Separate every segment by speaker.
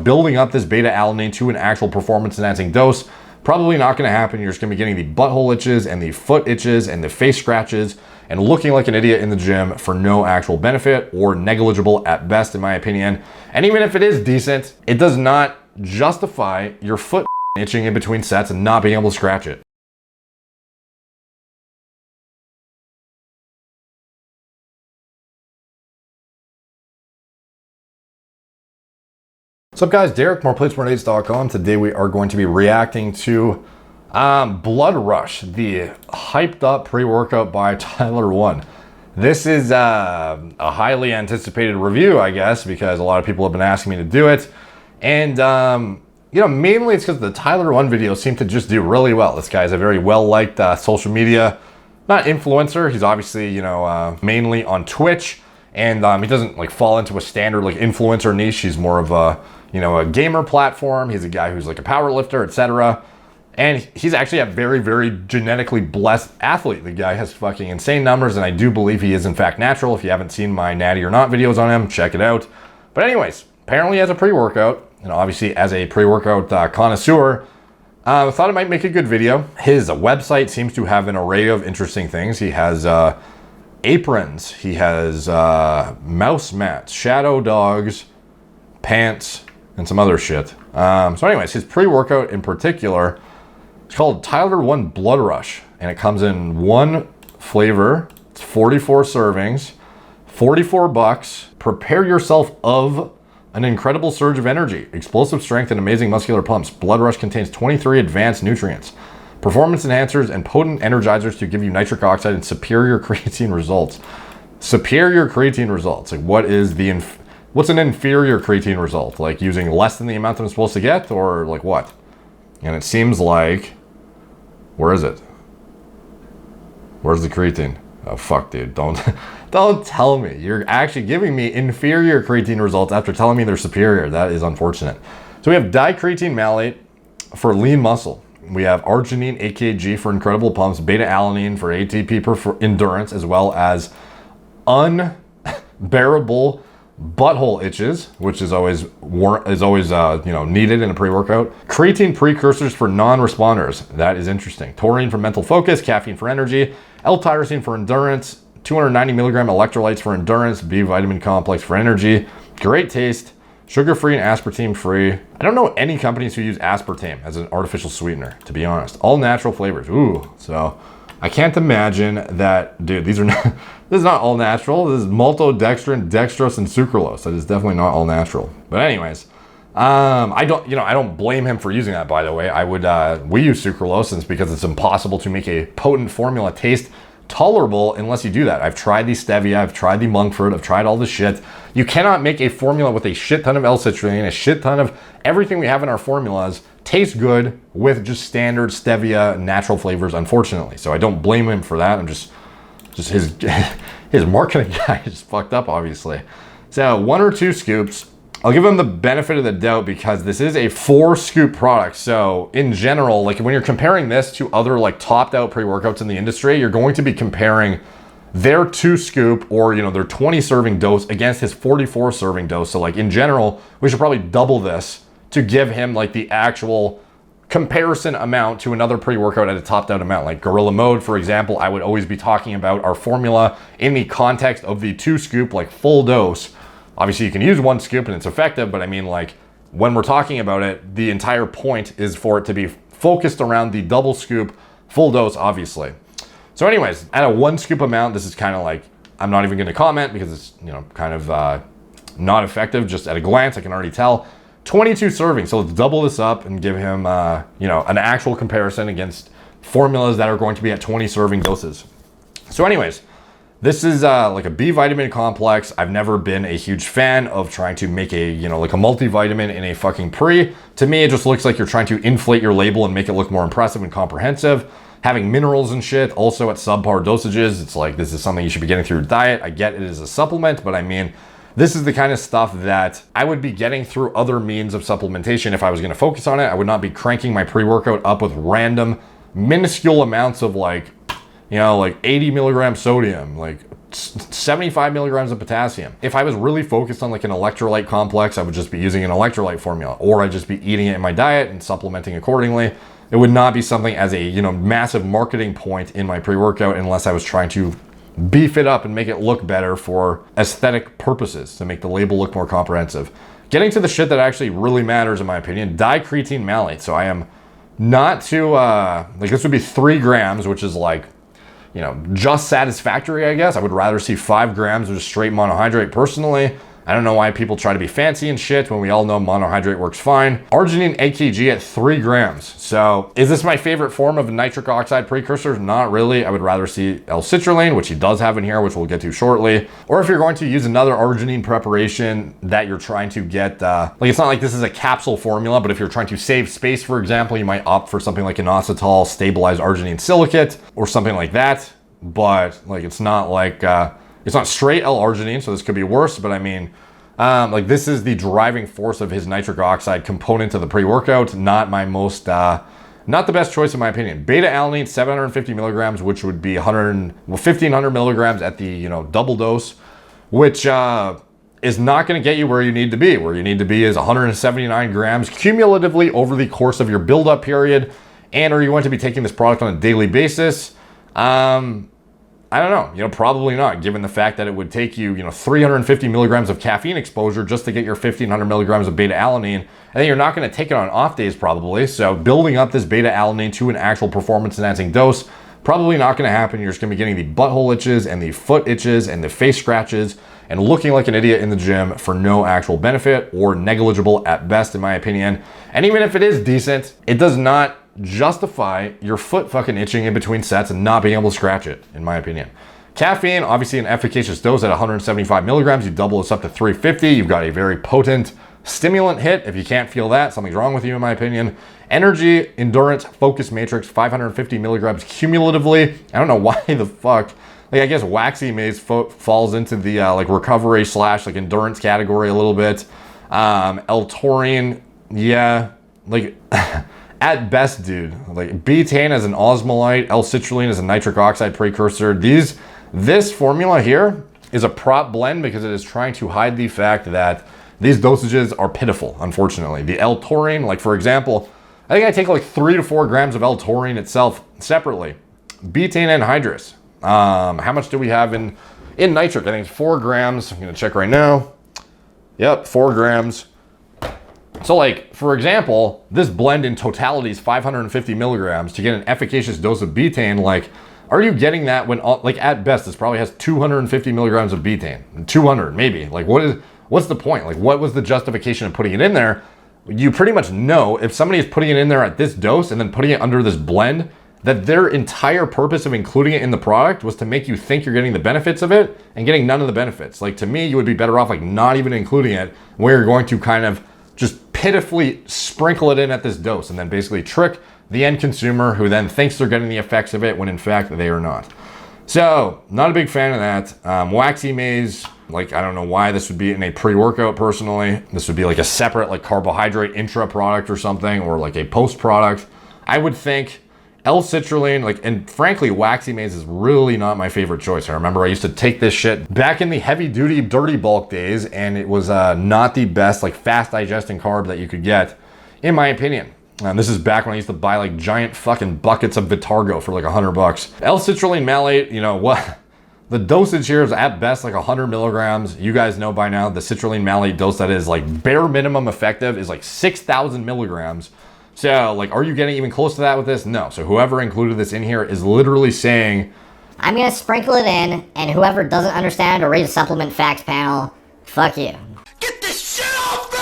Speaker 1: building up this beta-alanine to an actual performance enhancing dose. Probably not going to happen. You're just going to be getting the butthole itches and the foot itches and the face scratches and looking like an idiot in the gym for no actual benefit, or negligible at best, in my opinion. And even if it is decent, it does not justify your foot itching in between sets and not being able to scratch it. What's up, guys? Derek, moreplates.com. Today we are going to be reacting to Bloodrush, the hyped up pre-workout by Tyler1. This is a highly anticipated review, I guess, because a lot of people have been asking me to do it. And, you know, mainly it's because the Tyler1 videos seem to just do really well. This guy is a very well-liked social media, not influencer. He's obviously, you know, mainly on Twitch. And he doesn't like fall into a standard like influencer niche. He's more of a, you know, a gamer platform. He's a guy who's like a power lifter, etc. And he's actually a very, very genetically blessed athlete. The guy has fucking insane numbers, and I do believe he is in fact natural. If you haven't seen my Natty or Not videos on him, check it out. But anyways, apparently as a pre-workout, and obviously as a pre-workout connoisseur, I thought it might make a good video. His website seems to have an array of interesting things. He has aprons, he has mouse mats, shadow dogs, pants, and some other shit. So anyways, his pre-workout in particular, it's called Tyler1 Bloodrush, and it comes in one flavor. It's 44 servings, $44. Prepare yourself of an incredible surge of energy, explosive strength, and amazing muscular pumps. Bloodrush contains 23 advanced nutrients, performance enhancers, and potent energizers to give you nitric oxide and superior creatine results. Superior creatine results. Like, what is the what's an inferior creatine result? Like using less than the amount I'm supposed to get, or like what? And it seems like, where is it? Where's the creatine? Oh fuck, dude! Don't tell me you're actually giving me inferior creatine results after telling me they're superior. That is unfortunate. So we have dicreatine malate for lean muscle. We have arginine AKG for incredible pumps, beta-alanine for ATP for endurance, as well as unbearable butthole itches, which is always you know, needed in a pre-workout. Creatine precursors for non-responders. That is interesting. Taurine for mental focus, caffeine for energy, L-Tyrosine for endurance, 290 milligram electrolytes for endurance, B vitamin complex for energy. Great taste. Sugar-free and aspartame-free. I don't know any companies who use aspartame as an artificial sweetener, to be honest. All natural flavors. Ooh, so I can't imagine that, dude, these are not, this is not all natural. This is maltodextrin, dextrose, and sucralose. That is definitely not all natural. But anyways, I don't blame him for using that, by the way. We use sucralose, and it's because it's impossible to make a potent formula taste tolerable unless you do that. I've tried the stevia, I've tried the monk fruit, I've tried all this shit. You cannot make a formula with a shit ton of L-Citrulline, a shit ton of everything we have in our formulas taste good with just standard stevia natural flavors, unfortunately. So I don't blame him for that. I'm just his marketing guy is fucked up, obviously. So 1 or 2 scoops. I'll give him the benefit of the doubt because this is a 4-scoop product. So in general, like when you're comparing this to other like topped out pre-workouts in the industry, you're going to be comparing their 2-scoop or, you know, their 20 serving dose against his 44 serving dose. So like in general, we should probably double this to give him like the actual comparison amount to another pre-workout at a topped out amount. Like Gorilla Mode, for example, I would always be talking about our formula in the context of the 2-scoop, like full dose. Obviously you can use 1 scoop and it's effective, but I mean, like when we're talking about it, the entire point is for it to be focused around the double scoop full dose, obviously. So anyways, at a 1 scoop amount, this is kind of like, I'm not even going to comment because it's, you know, kind of not effective. Just at a glance, I can already tell. 22 servings. So let's double this up and give him, you know, an actual comparison against formulas that are going to be at 20 serving doses. So anyways, this is like a B vitamin complex. I've never been a huge fan of trying to make a, you know, like a multivitamin in a fucking pre. To me, it just looks like you're trying to inflate your label and make it look more impressive and comprehensive. Having minerals and shit also at subpar dosages. It's like, this is something you should be getting through your diet. I get it as a supplement, but I mean, this is the kind of stuff that I would be getting through other means of supplementation if I was going to focus on it. I would not be cranking my pre-workout up with random minuscule amounts of like, you know, like 80 milligram sodium, like 75 milligrams of potassium. If I was really focused on like an electrolyte complex, I would just be using an electrolyte formula, or I'd just be eating it in my diet and supplementing accordingly. It would not be something as a, you know, massive marketing point in my pre-workout unless I was trying to beef it up and make it look better for aesthetic purposes, to make the label look more comprehensive. Getting to the shit that actually really matters, in my opinion, dicreatine malate. So I am not too, like this would be 3 grams, which is like, you know, just satisfactory, I guess. I would rather see 5 grams of just straight monohydrate personally. I don't know why people try to be fancy and shit when we all know monohydrate works fine. Arginine AKG at 3 grams. So is this my favorite form of nitric oxide precursor? Not really. I would rather see L-Citrulline, which he does have in here, which we'll get to shortly. Or if you're going to use another arginine preparation that you're trying to get, like it's not like this is a capsule formula, but if you're trying to save space, for example, you might opt for something like inositol stabilized arginine silicate or something like that. But like, it's not like, it's not straight L-arginine, so this could be worse, but I mean, like this is the driving force of his nitric oxide component to the pre-workout, not my most, not the best choice in my opinion. Beta-alanine, 750 milligrams, which would be 1,500 milligrams at the, you know, double dose, which is not gonna get you where you need to be. Where you need to be is 179 grams cumulatively over the course of your build-up period. And are you going to be taking this product on a daily basis? I don't know, you know, probably not, given the fact that it would take you, you know, 350 milligrams of caffeine exposure just to get your 1,500 milligrams of beta-alanine. And then you're not going to take it on off days probably. So building up this beta-alanine to an actual performance enhancing dose, probably not going to happen. You're just going to be getting the butthole itches and the foot itches and the face scratches and looking like an idiot in the gym for no actual benefit, or negligible at best, in my opinion. And even if it is decent, it does not justify your foot fucking itching in between sets and not being able to scratch it, in my opinion. Caffeine, obviously an efficacious dose at 175 milligrams. You double this up to 350. You've got a very potent stimulant hit. If you can't feel that, something's wrong with you, in my opinion. Energy, endurance, focus matrix, 550 milligrams cumulatively. I don't know why the fuck. Like, I guess waxy maize falls into the like recovery / like endurance category a little bit. L-Taurine, yeah, like at best, dude. Like betaine as an osmolyte, L-citrulline as a nitric oxide precursor. This formula here is a prop blend because it is trying to hide the fact that these dosages are pitiful, unfortunately. The L-Taurine, like for example, I think I take like 3 to 4 grams of L-Taurine itself separately. Betaine anhydrous. How much do we have in nitric? I think it's 4 grams. I'm gonna check right now. Yep, 4 grams. So like, for example, this blend in totality is 550 milligrams to get an efficacious dose of betaine. Like, are you getting that when, like at best, this probably has 250 milligrams of betaine, 200 maybe. Like what's the point? Like what was the justification of putting it in there? You pretty much know if somebody is putting it in there at this dose and then putting it under this blend, that their entire purpose of including it in the product was to make you think you're getting the benefits of it and getting none of the benefits. Like to me, you would be better off like not even including it, where you're going to kind of just pitifully sprinkle it in at this dose and then basically trick the end consumer, who then thinks they're getting the effects of it when in fact they are not. So not a big fan of that. Waxy maize, like I don't know why this would be in a pre-workout personally. This would be like a separate like carbohydrate intra product or something, or like a post product. I would think L-citrulline, like, and frankly, waxy maize is really not my favorite choice. I remember I used to take this shit back in the heavy duty dirty bulk days, and it was not the best, like fast digesting carb that you could get, in my opinion. And this is back when I used to buy like giant fucking buckets of Vitargo for like $100. L-citrulline malate, you know what? The dosage here is at best like 100 milligrams. You guys know by now the citrulline malate dose that is like bare minimum effective is like 6,000 milligrams. So, like, are you getting even close to that with this? No. So whoever included this in here is literally saying,
Speaker 2: I'm going to sprinkle it in, and whoever doesn't understand or read a supplement facts panel, fuck you.
Speaker 1: Get this shit off me!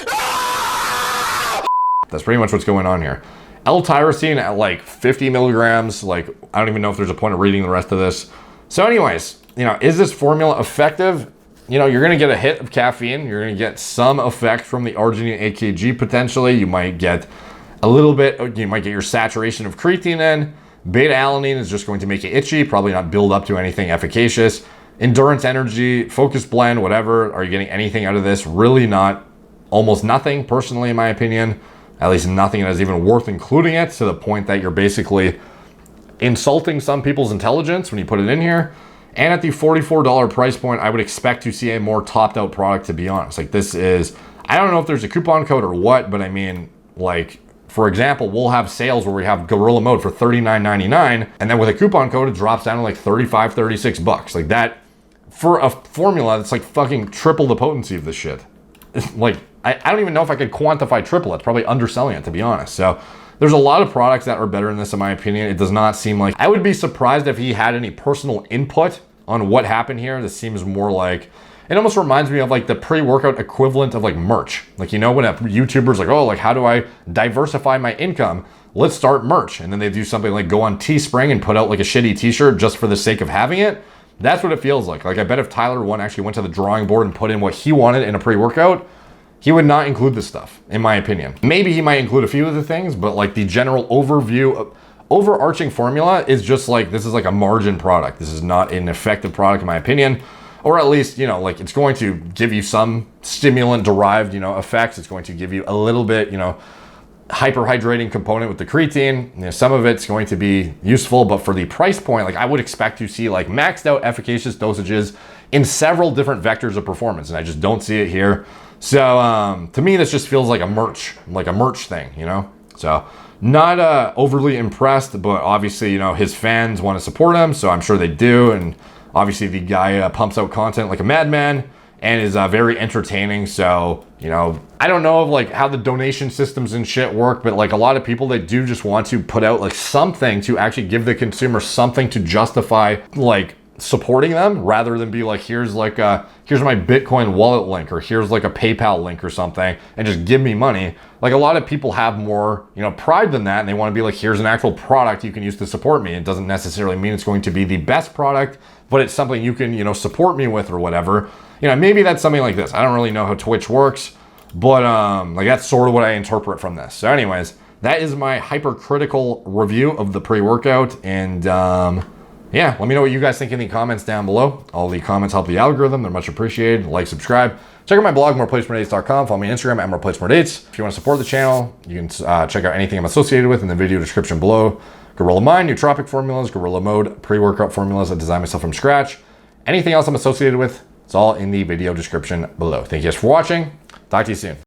Speaker 1: Ah! That's pretty much what's going on here. L-Tyrosine at like 50 milligrams. Like, I don't even know if there's a point of reading the rest of this. So anyways, you know, is this formula effective? You know, you're going to get a hit of caffeine. You're going to get some effect from the arginine AKG potentially. You might get a little bit, you might get your saturation of creatine in. Beta-alanine is just going to make you itchy, probably not build up to anything efficacious. Endurance, energy, focus blend, whatever. Are you getting anything out of this? Really not. Almost nothing, personally, in my opinion. At least nothing that is even worth including it, to the point that you're basically insulting some people's intelligence when you put it in here. And at the $44 price point, I would expect to see a more topped out product, to be honest. Like this is, I don't know if there's a coupon code or what, but I mean, like, for example, we'll have sales where we have Gorilla Mode for $39.99, and then with a coupon code, it drops down to like 35, 36 bucks. Like that, for a formula that's like fucking triple the potency of this shit. Like, I don't even know if I could quantify triple. It's probably underselling it, to be honest. So there's a lot of products that are better than this, in my opinion. It does not seem like, I would be surprised if he had any personal input on what happened here. This seems more like, it almost reminds me of like the pre-workout equivalent of like merch. Like, you know, when a YouTuber's like, oh, like how do I diversify my income? Let's start merch. And then they do something like go on Teespring and put out like a shitty t-shirt just for the sake of having it. That's what it feels like. Like I bet if Tyler1 actually went to the drawing board and put in what he wanted in a pre-workout, he would not include this stuff, in my opinion. Maybe he might include a few of the things, but like the general overview of overarching formula is just like, this is like a margin product. This is not an effective product, in my opinion. Or at least, you know, like it's going to give you some stimulant derived, you know, effects. It's going to give you a little bit, you know, hyperhydrating component with the creatine. You know, some of it's going to be useful, but for the price point, like I would expect to see like maxed out efficacious dosages in several different vectors of performance. And I just don't see it here. So to me, this just feels like a merch thing, you know? So not overly impressed, but obviously, you know, his fans want to support him. So I'm sure they do. And obviously the guy pumps out content like a madman and is very entertaining. So, you know, I don't know of like how the donation systems and shit work, but like a lot of people, they do just want to put out like something to actually give the consumer something to justify like supporting them, rather than be like, here's like here's my Bitcoin wallet link, or here's like a PayPal link or something, and just give me money. Like a lot of people have more, you know, pride than that, and they want to be like, here's an actual product you can use to support me. It doesn't necessarily mean it's going to be the best product, but it's something you can, you know, support me with or whatever. You know, maybe that's something like this. I don't really know how Twitch works, but like that's sort of what I interpret from this. So anyways, that is my hypercritical review of the pre-workout, and yeah, let me know what you guys think in the comments down below. All the comments help the algorithm. They're much appreciated. Like, subscribe. Check out my blog, moreplacemoredates.com. Follow me on Instagram at moreplacemoredates. If you want to support the channel, you can check out anything I'm associated with in the video description below. Gorilla Mind, nootropic formulas, Gorilla Mode, pre-workout formulas I designed myself from scratch. Anything else I'm associated with, it's all in the video description below. Thank you guys for watching. Talk to you soon.